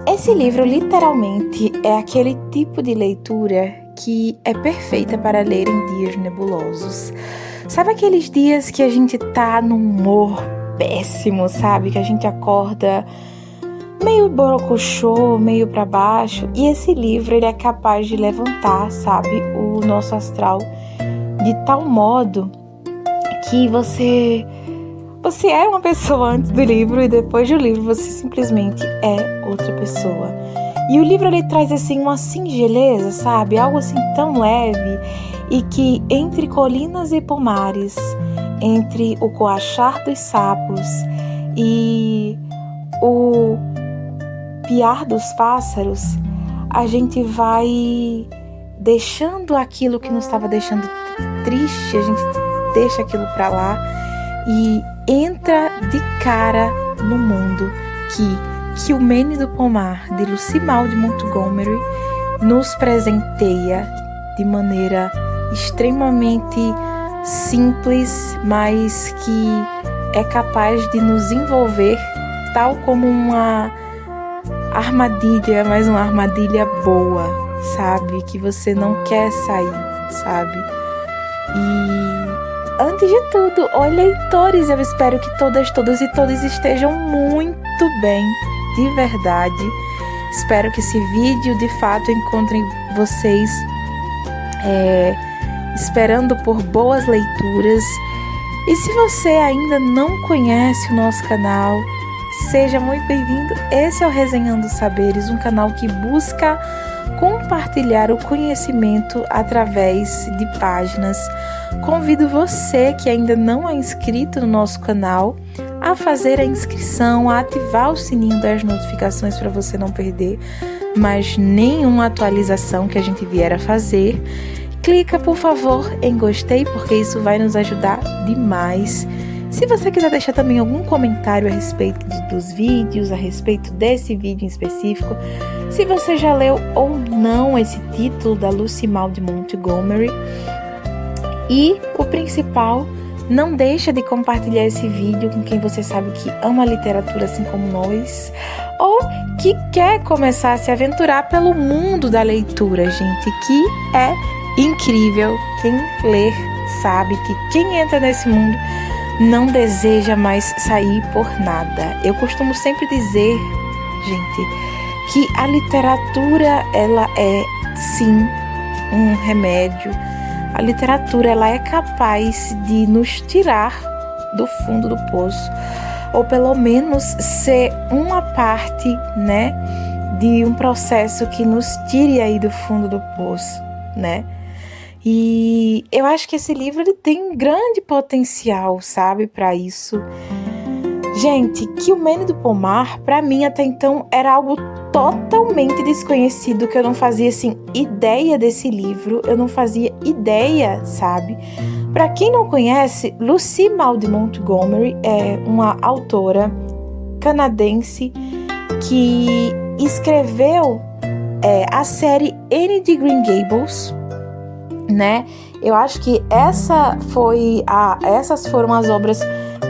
Esse livro, literalmente, é aquele tipo de leitura que é perfeita para ler em dias nebulosos. Sabe aqueles dias que a gente tá num humor péssimo, sabe? Que a gente acorda meio borocochô, meio para baixo. E esse livro, ele é capaz de levantar, sabe? O nosso astral de tal modo que você é uma pessoa antes do livro e depois do livro você simplesmente é outra pessoa. E o livro, ele traz assim uma singeleza, sabe? Algo assim tão leve e que entre colinas e pomares, entre o coachar dos sapos e o piar dos pássaros, a gente vai deixando aquilo que nos estava deixando triste, a gente deixa aquilo pra lá e entra de cara no mundo que o Mene do Pomar, de Lucy Maud Montgomery, nos presenteia de maneira extremamente simples, mas que é capaz de nos envolver tal como uma armadilha, mas uma armadilha boa, sabe? Que você não quer sair, sabe? E antes de tudo, oi leitores, eu espero que todas e todos estejam muito bem, de verdade. Espero que esse vídeo de fato encontre vocês esperando por boas leituras. E se você ainda não conhece o nosso canal, seja muito bem-vindo. Esse é o Resenhando Saberes, um canal que busca compartilhar o conhecimento através de páginas. Convido você que ainda não é inscrito no nosso canal a fazer a inscrição, a ativar o sininho das notificações para você não perder mais nenhuma atualização que a gente vier a fazer. Clica, por favor, em gostei, porque isso vai nos ajudar demais. Se você quiser deixar também algum comentário a respeito dos vídeos, a respeito desse vídeo em específico, se você já leu ou não esse título da Lucy Maud Montgomery, e o principal, não deixa de compartilhar esse vídeo com quem você sabe que ama literatura assim como nós, ou que quer começar a se aventurar pelo mundo da leitura, gente, que é incrível. Quem lê sabe que quem entra nesse mundo não deseja mais sair por nada. Eu costumo sempre dizer, gente, que a literatura, ela é sim um remédio. A literatura, ela é capaz de nos tirar do fundo do poço, ou pelo menos ser uma parte, né, de um processo que nos tire aí do fundo do poço, né? E eu acho que esse livro, ele tem um grande potencial, sabe, para isso. Gente, que o Mene do Pomar, para mim até então era algo totalmente desconhecido, que eu não fazia assim ideia desse livro, eu não fazia ideia, sabe? Para quem não conhece, Lucy Maud Montgomery é uma autora canadense que escreveu a série Anne de Green Gables, né? Eu acho que essas foram as obras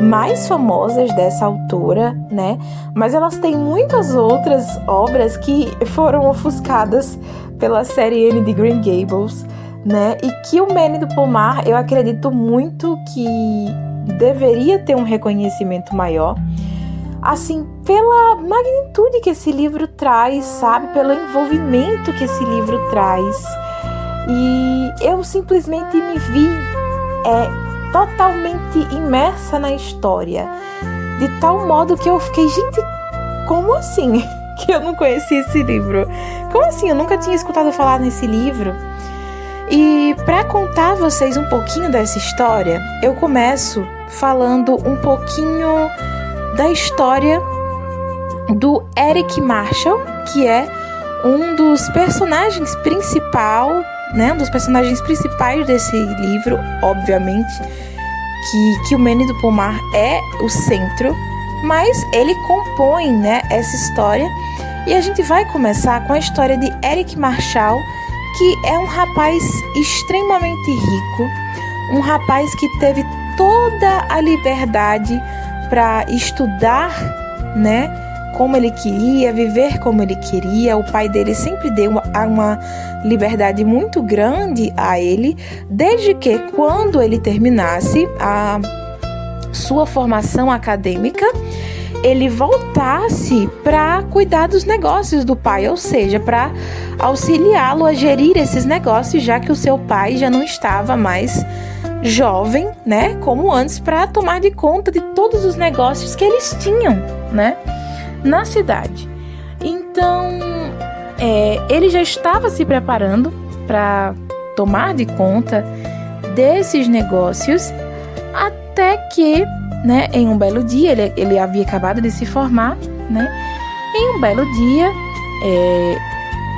mais famosas dessa autora, né? Mas elas têm muitas outras obras que foram ofuscadas pela série Anne de Green Gables, né? E que o Mene do Pomar, eu acredito muito que deveria ter um reconhecimento maior, assim, pela magnitude que esse livro traz, sabe? Pelo envolvimento que esse livro traz. E eu simplesmente me vi totalmente imersa na história, de tal modo que eu fiquei, gente, como assim que eu não conhecia esse livro? Como assim? Eu nunca tinha escutado falar nesse livro. E para contar a vocês um pouquinho dessa história, eu começo falando um pouquinho da história do Eric Marshall, que é um dos personagens principais, né, um dos personagens principais desse livro, obviamente, que o Mene do Pomar é o centro, mas ele compõe, né, essa história. E a gente vai começar com a história de Eric Marshall, que é um rapaz extremamente rico, um rapaz que teve toda a liberdade para estudar, né, como ele queria, viver como ele queria. O pai dele sempre deu uma liberdade muito grande a ele, desde que quando ele terminasse a sua formação acadêmica, ele voltasse para cuidar dos negócios do pai, ou seja, para auxiliá-lo a gerir esses negócios, já que o seu pai já não estava mais jovem, né, como antes, para tomar de conta de todos os negócios que eles tinham, né, na cidade. Então, ele já estava se preparando para tomar de conta desses negócios, até que, né, em um belo dia, ele havia acabado de se formar, né, em um belo dia,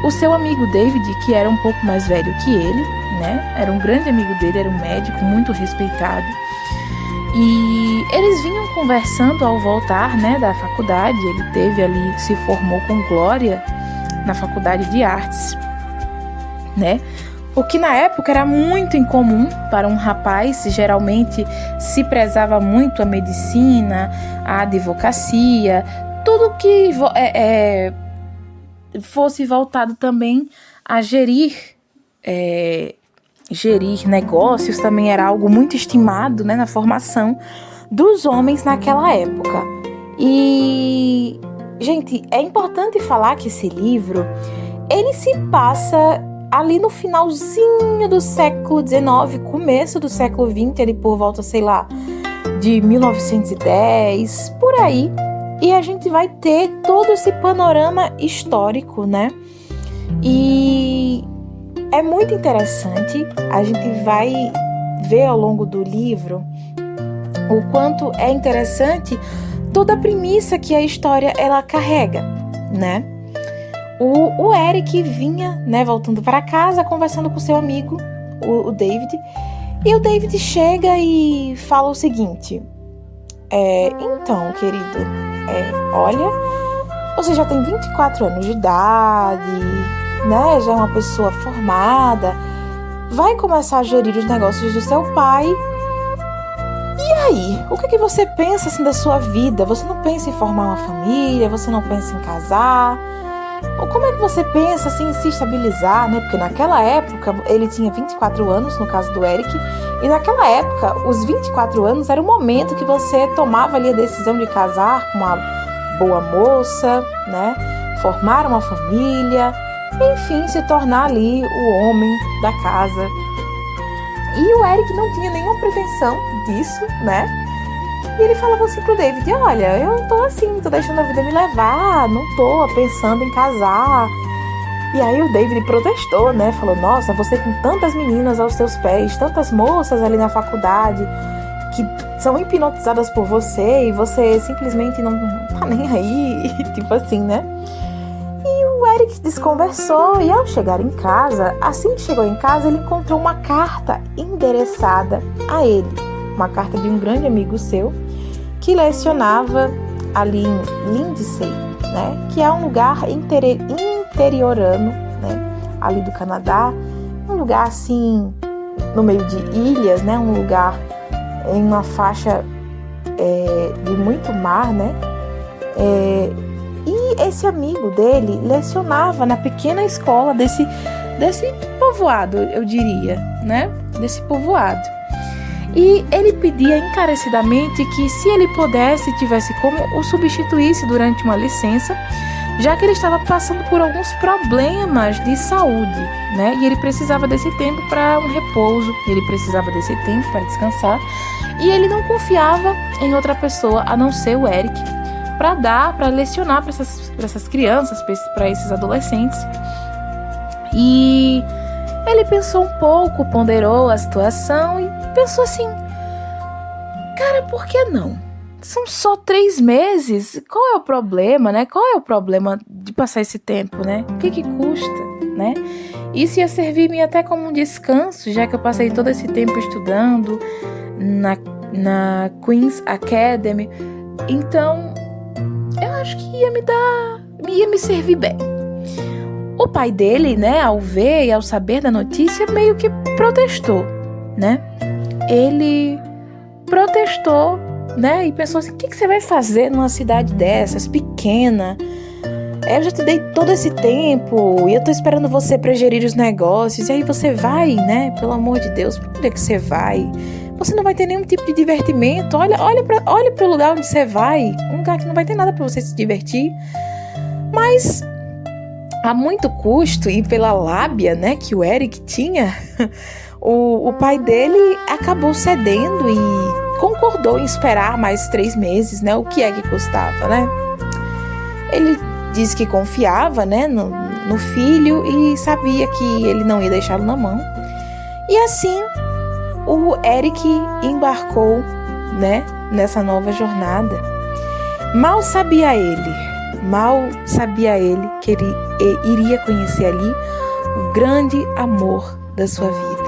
o seu amigo David, que era um pouco mais velho que ele, né, era um grande amigo dele, era um médico muito respeitado, e eles vinham conversando ao voltar, né, da faculdade. Ele se formou com glória na faculdade de artes, né, o que na época era muito incomum para um rapaz. Geralmente se prezava muito a medicina, a advocacia, tudo que fosse voltado também a gerir negócios também era algo muito estimado, né, na formação dos homens naquela época. E, gente, é importante falar que esse livro, ele se passa ali no finalzinho do século XIX, começo do século XX, ali por volta, sei lá, de 1910, por aí. E a gente vai ter todo esse panorama histórico, né? E é muito interessante, a gente vai ver ao longo do livro o quanto é interessante toda a premissa que a história ela carrega, né? O Eric vinha, né, voltando para casa, conversando com seu amigo, o David, e o David chega e fala o seguinte: então, querido, olha, você já tem 24 anos de idade, né, já é uma pessoa formada, vai começar a gerir os negócios do seu pai. E aí, o que você pensa assim da sua vida? Você não pensa em formar uma família? Você não pensa em casar? Ou como é que você pensa assim, em se estabilizar, né? Porque naquela época ele tinha 24 anos, no caso do Eric, e naquela época os 24 anos era o momento que você tomava ali a decisão de casar com uma boa moça, né? Formar uma família, enfim, se tornar ali o homem da casa. E o Eric não tinha nenhuma pretensão disso, né? E ele falava assim pro David: olha, eu não tô assim, tô deixando a vida me levar, não tô pensando em casar. E aí o David protestou, né? Falou: nossa, você com tantas meninas aos seus pés, tantas moças ali na faculdade que são hipnotizadas por você e você simplesmente não tá nem aí, tipo assim, né? E o Eric desconversou, e ao chegar em casa, assim que chegou em casa, ele encontrou uma carta endereçada a ele, uma carta de um grande amigo seu que lecionava ali em Lindsay, né, que é um lugar interiorano, né, ali do Canadá, um lugar assim no meio de ilhas, né, um lugar em uma faixa de muito mar, né, e esse amigo dele lecionava na pequena escola desse povoado, eu diria, né, desse povoado. E ele pedia encarecidamente que, se ele pudesse, tivesse como o substituísse durante uma licença, já que ele estava passando por alguns problemas de saúde, né? E ele precisava desse tempo para um repouso, ele precisava desse tempo para descansar, e ele não confiava em outra pessoa a não ser o Eric para lecionar para essas crianças, para esses adolescentes. E ele pensou um pouco, ponderou a situação e pensou assim: cara, por que não? São só 3 meses, qual é o problema, né? Qual é o problema de passar esse tempo, né? O que custa, né? Isso ia servir-me até como um descanso, já que eu passei todo esse tempo estudando na Queen's Academy. Então, eu acho que ia me servir bem. O pai dele, né, ao ver e ao saber da notícia, meio que protestou, né? Ele protestou, né? E pensou assim, o que você vai fazer numa cidade dessas, pequena? Eu já te dei todo esse tempo e eu tô esperando você pra gerir os negócios. E aí você vai, né? Pelo amor de Deus, por que você vai? Você não vai ter nenhum tipo de divertimento. Olha pro lugar onde você vai. Um lugar que não vai ter nada pra você se divertir. Mas, a muito custo e pela lábia, né, que o Eric tinha, o pai dele acabou cedendo e concordou em esperar mais 3 meses, né? O que é que custava, né? Ele disse que confiava, né, no filho e sabia que ele não ia deixá-lo na mão. E assim, o Eric embarcou, né, nessa nova jornada. Mal sabia ele que ele iria conhecer ali o grande amor da sua vida.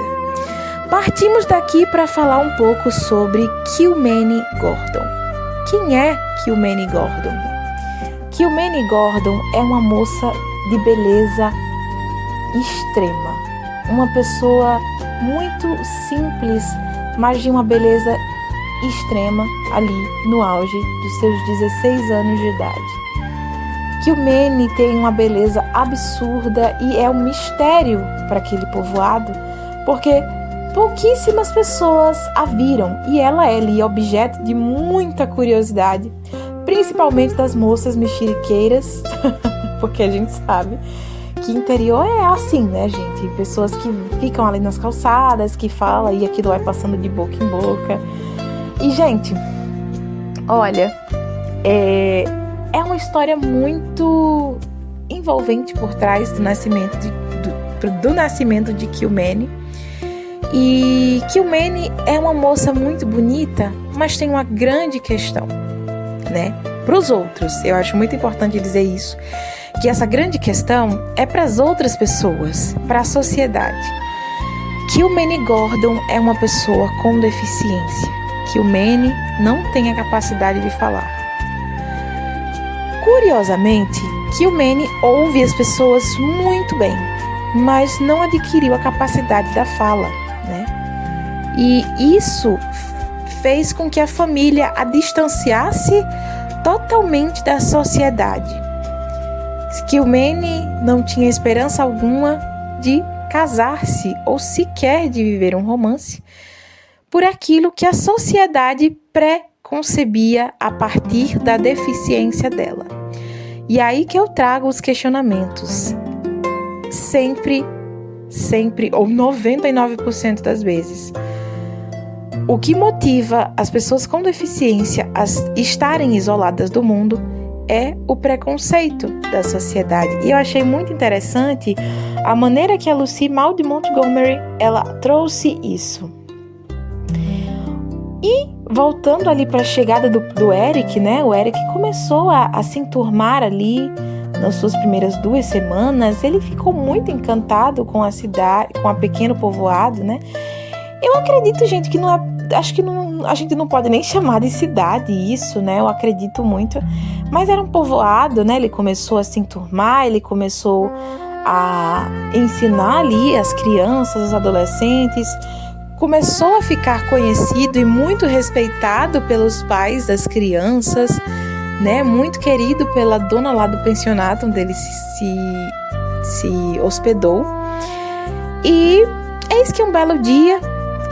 Partimos daqui para falar um pouco sobre Kilmeny Gordon. Quem é Kilmeny Gordon? Kilmeny Gordon é uma moça de beleza extrema. Uma pessoa muito simples, mas de uma beleza extrema ali no auge dos seus 16 anos de idade. Kilmeny tem uma beleza absurda e é um mistério para aquele povoado, porque pouquíssimas pessoas a viram e ela é ali objeto de muita curiosidade, principalmente das moças mexeriqueiras, porque a gente sabe que interior é assim, né, gente? Pessoas que ficam ali nas calçadas, que falam e aquilo vai passando de boca em boca. E, gente, olha, é uma história muito envolvente por trás do nascimento de Kilmeny. E Kilmeny é uma moça muito bonita, mas tem uma grande questão, né? Para os outros, eu acho muito importante dizer isso, que essa grande questão é para as outras pessoas, para a sociedade. Kilmeny Gordon é uma pessoa com deficiência. Kilmeny não tem a capacidade de falar. Curiosamente, Kilmeny ouve as pessoas muito bem, mas não adquiriu a capacidade da fala, né? E isso fez com que a família a distanciasse totalmente da sociedade. Kilmeny não tinha esperança alguma de casar-se ou sequer de viver um romance por aquilo que a sociedade pré-concebia a partir da deficiência dela. E aí que eu trago os questionamentos. Sempre, ou 99% das vezes, o que motiva as pessoas com deficiência a estarem isoladas do mundo é o preconceito da sociedade. E eu achei muito interessante a maneira que a Lucy Maud Montgomery ela trouxe isso. E voltando ali para a chegada do Eric, né? O Eric começou a se enturmar ali nas suas primeiras 2 semanas. Ele ficou muito encantado com a cidade, com a pequeno povoado, né? Eu acredito, gente, que não é... Acho que não, a gente não pode nem chamar de cidade isso, né? Eu acredito muito. Mas era um povoado, né? Ele começou a se enturmar, ele começou a ensinar ali as crianças, os adolescentes. Começou a ficar conhecido e muito respeitado pelos pais das crianças, né? Muito querido pela dona lá do pensionato onde ele se hospedou. E eis que um belo dia,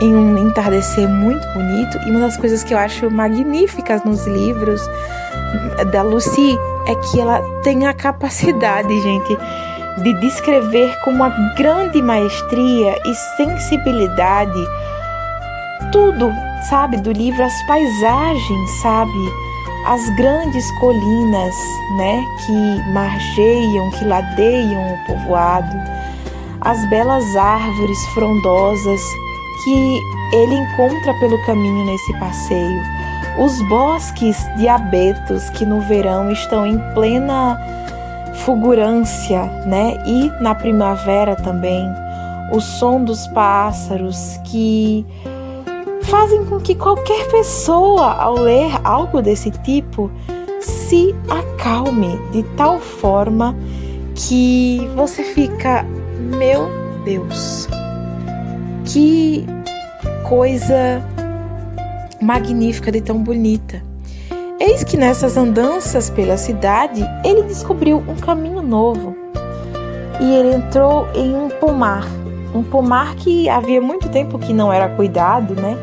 em um entardecer muito bonito, e uma das coisas que eu acho magníficas nos livros da Lucy é que ela tem a capacidade, gente, de descrever com uma grande maestria e sensibilidade tudo, sabe, do livro, as paisagens, sabe, as grandes colinas, né, que margeiam, que ladeiam o povoado, as belas árvores frondosas que ele encontra pelo caminho nesse passeio, os bosques de abetos que no verão estão em plena fulgurância, né? E na primavera também, o som dos pássaros que fazem com que qualquer pessoa, ao ler algo desse tipo, se acalme de tal forma que você fica, meu Deus, que coisa magnífica, de tão bonita. Eis que nessas andanças pela cidade, ele descobriu um caminho novo. E ele entrou em um pomar que havia muito tempo que não era cuidado, né?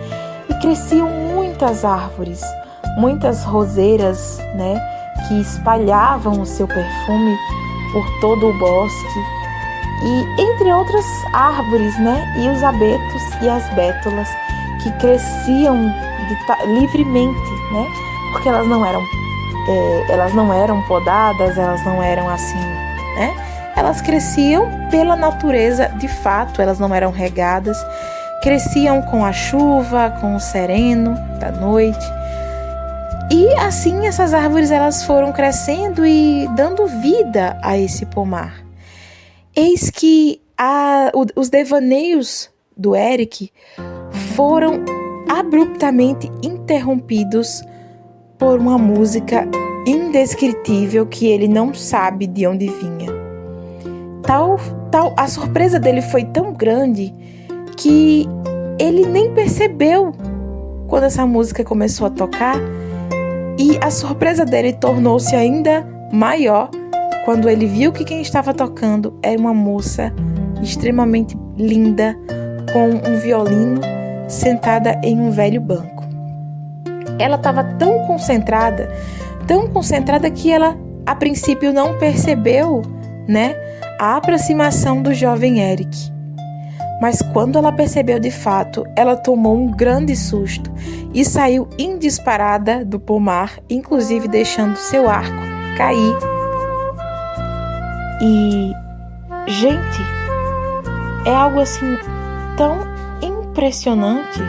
E cresciam muitas árvores, muitas roseiras, né? Que espalhavam o seu perfume por todo o bosque. E entre outras árvores, né? E os abetos e as bétulas que cresciam livremente, né? Porque elas não eram podadas, elas não eram assim, né? Elas cresciam pela natureza de fato, elas não eram regadas, cresciam com a chuva, com o sereno da noite. E assim essas árvores elas foram crescendo e dando vida a esse pomar. Eis que os devaneios do Eric foram abruptamente interrompidos por uma música indescritível que ele não sabe de onde vinha. A surpresa dele foi tão grande que ele nem percebeu quando essa música começou a tocar, e a surpresa dele tornou-se ainda maior quando ele viu que quem estava tocando era uma moça extremamente linda com um violino sentada em um velho banco. Ela estava tão concentrada que ela, a princípio, não percebeu, né, a aproximação do jovem Eric. Mas quando ela percebeu de fato, ela tomou um grande susto e saiu em disparada do pomar, inclusive deixando seu arco cair. E, gente, é algo assim tão impressionante,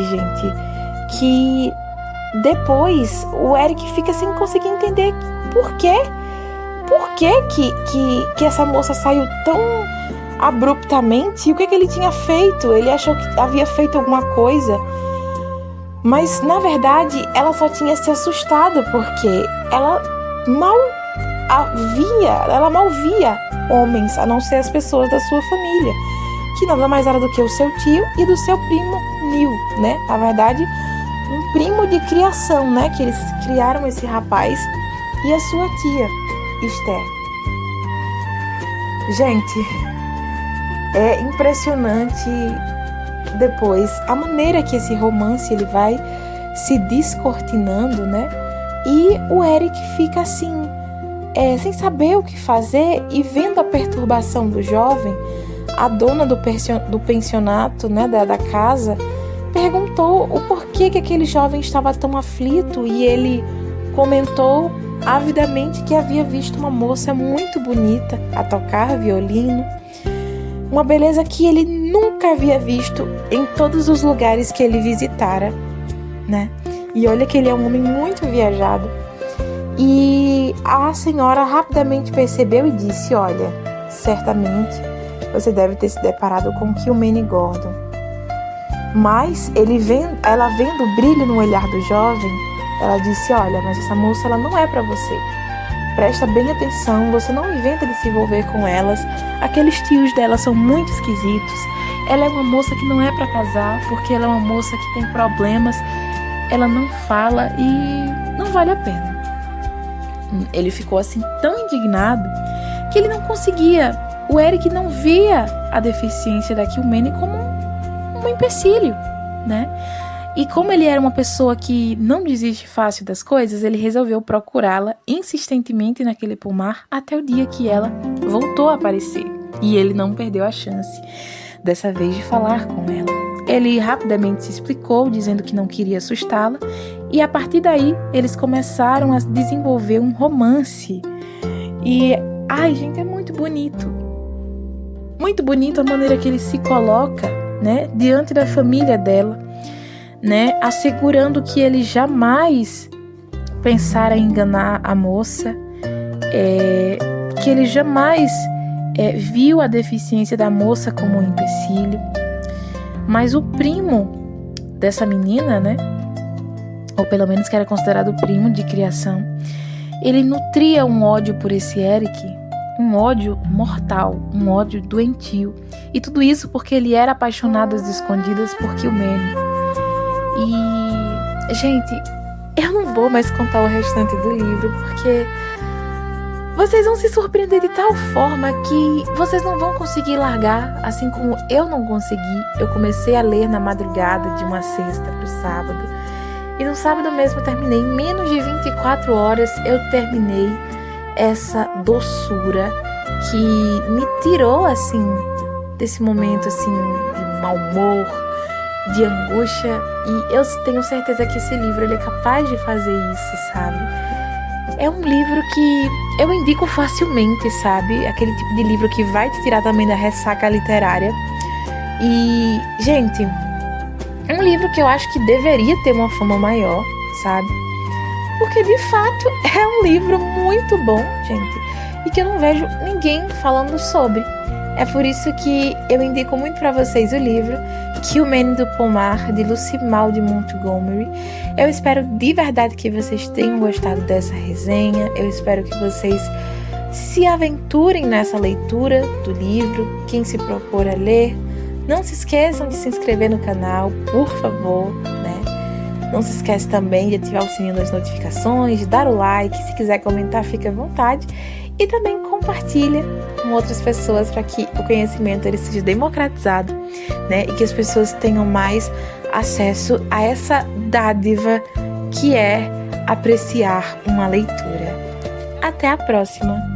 gente, que depois o Eric fica sem conseguir entender por que essa moça saiu tão abruptamente e o que ele tinha feito. Ele achou que havia feito alguma coisa, mas na verdade ela só tinha se assustado porque ela mal via homens, a não ser as pessoas da sua família, que nada mais era do que o seu tio e do seu primo Neil, né? Na verdade, um primo de criação, né? Que eles criaram esse rapaz e a sua tia, Esther. Gente, é impressionante depois a maneira que esse romance ele vai se descortinando, né? E o Eric fica assim, sem saber o que fazer, e vendo a perturbação do jovem, a dona do pensionato, né, da casa, perguntou o porquê que aquele jovem estava tão aflito, e ele comentou avidamente que havia visto uma moça muito bonita a tocar violino, uma beleza que ele nunca havia visto em todos os lugares que ele visitara, né? E olha que ele é um homem muito viajado. E a senhora rapidamente percebeu e disse: olha, certamente você deve ter se deparado com Kilmeny Gordon. Mas ela vendo o brilho no olhar do jovem, ela disse: olha, mas essa moça ela não é para você. Presta bem atenção, você não inventa de se envolver com elas. Aqueles tios dela são muito esquisitos. Ela é uma moça que não é para casar, porque ela é uma moça que tem problemas. Ela não fala e não vale a pena. Ele ficou assim tão indignado que ele não conseguia. O Eric não via a deficiência da Kilmeny como um empecilho, né? E como ele era uma pessoa que não desiste fácil das coisas, ele resolveu procurá-la insistentemente naquele pomar até o dia que ela voltou a aparecer. E ele não perdeu a chance, dessa vez, de falar com ela. Ele rapidamente se explicou, dizendo que não queria assustá-la, e a partir daí eles começaram a desenvolver um romance. E, ai gente, é muito bonito. Muito bonito a maneira que ele se coloca, né, diante da família dela, né, assegurando que ele jamais pensara em enganar a moça, que ele jamais viu a deficiência da moça como um empecilho. Mas o primo dessa menina, né, ou pelo menos que era considerado primo de criação, ele nutria um ódio por esse Eric, um ódio mortal, um ódio doentio. E tudo isso porque ele era apaixonado às escondidas por Kilmeny. E, gente, eu não vou mais contar o restante do livro, porque vocês vão se surpreender de tal forma que vocês não vão conseguir largar, assim como eu não consegui. Eu comecei a ler na madrugada de uma sexta para o sábado, e no sábado mesmo eu terminei. Em menos de 24 horas eu terminei essa doçura que me tirou, assim, desse momento, assim, de mau humor, de angústia. E eu tenho certeza que esse livro, ele é capaz de fazer isso, sabe? É um livro que eu indico facilmente, sabe? Aquele tipo de livro que vai te tirar também da ressaca literária. E, gente, um livro que eu acho que deveria ter uma fama maior, sabe? Porque, de fato, é um livro muito bom, gente, e que eu não vejo ninguém falando sobre. É por isso que eu indico muito para vocês o livro Que o Menino do Pomar, de Lucy Maud Montgomery. Eu espero de verdade que vocês tenham gostado dessa resenha. Eu espero que vocês se aventurem nessa leitura do livro. Quem se propor a ler, não se esqueçam de se inscrever no canal, por favor, né? Não se esqueça também de ativar o sininho das notificações, de dar o like. Se quiser comentar, fique à vontade. E também compartilha com outras pessoas para que o conhecimento ele seja democratizado, né? E que as pessoas tenham mais acesso a essa dádiva que é apreciar uma leitura. Até a próxima!